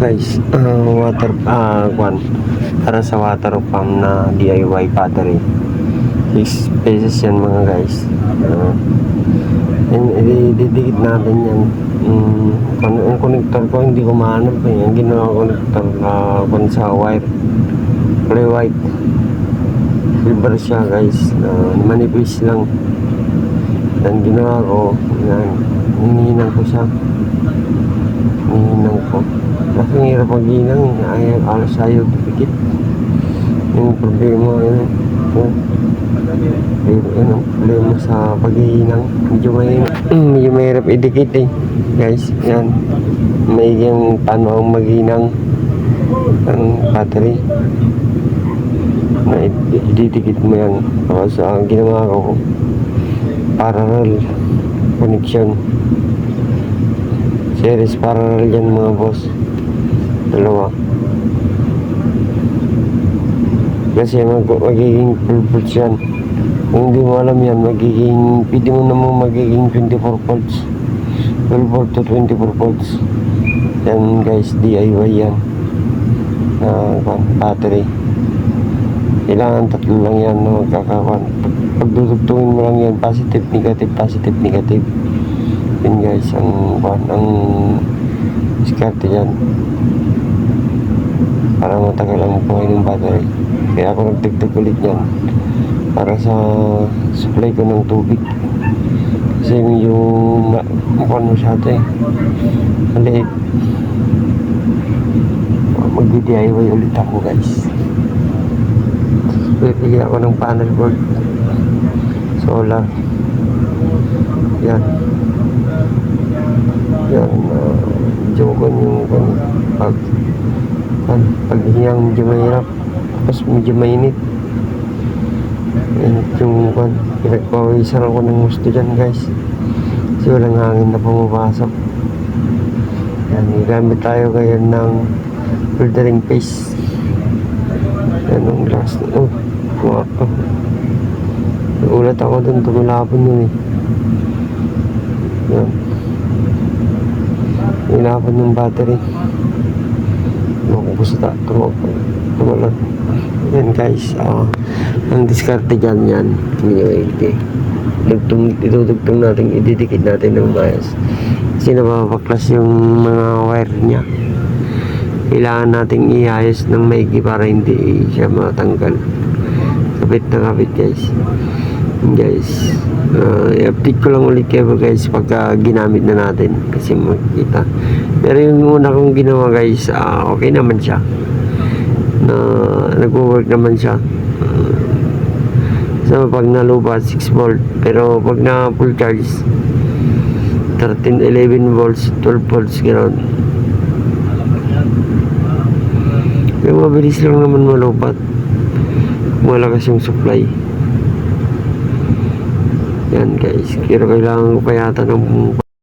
guys, para sa water pump na DIY battery. 6 pesos yan mga guys. Didikit natin yan. Ang connector ko hindi ko mahanap eh. Ang ginawa connector na sa wire, play white, silver siya guys, manipis lang. Ang ginawa ko yan, hinihinang ko siya, hinihinang ko kasi ang hirap maghinang, alas ayaw dikit. Yung problema yun, ang problema sa paghihinang, medyo mahirap idikit eh guys. Yan, may yung paano ang maghinang ang battery na ididikit mo yan. Tapos ang ginawa ko, parallel connection, series parallel yan mga boss, dalawa, kasi magiging 12 volts yan. Kung hindi mo alam yan, pwede mo naman magiging 24 volts, 12 volt to 24 volts yan guys. DIY yan na battery. Kailangan tatlo lang yan na magkakawan. Pagdudugtungin mo lang yan, positive, negative, positive, negative. Yun guys, ang diskarte yan para matagal ang buhay ng battery. Kaya ako nagdagdag ulit yan para sa supply ko ng tubig, kasi yung mukhang masyado eh, maliit. Mag-DIY ulit ako guys. Bibigyan ako ng panel board, solar, yan joke yung paghihang medyo mahirap, tapos medyo mainit. Yung pinagpawisan ako ng gusto dyan guys, kasi walang hangin na pumapasok. Yan, gamit tayo ngayon ng filtering paste. Yan ang last. Nagulat ako dun, tumulapon yun eh. Yan, ilapon ng battery. Makupusta, tumulat. Yan guys, ang diskarte dyan yan, itudugtong natin, ididikit natin ng bias, kasi napapaklas yung mga wire nya. Kailangan nating iayos ng maigi para hindi siya matanggal. Kapit na kapit guys. I-update ko lang ulit kayo guys pagka ginamit na natin, kasi makikita. Pero yung una kong ginawa guys, okay naman siya, nag-work naman siya. So pag nalubat 6 volt, pero pag na full charge 13, 11 volts, 12 volts gano'n. Pero mabilis lang naman malupat, malakas yung supply. Yan guys, pero kailangan ko pa yata ng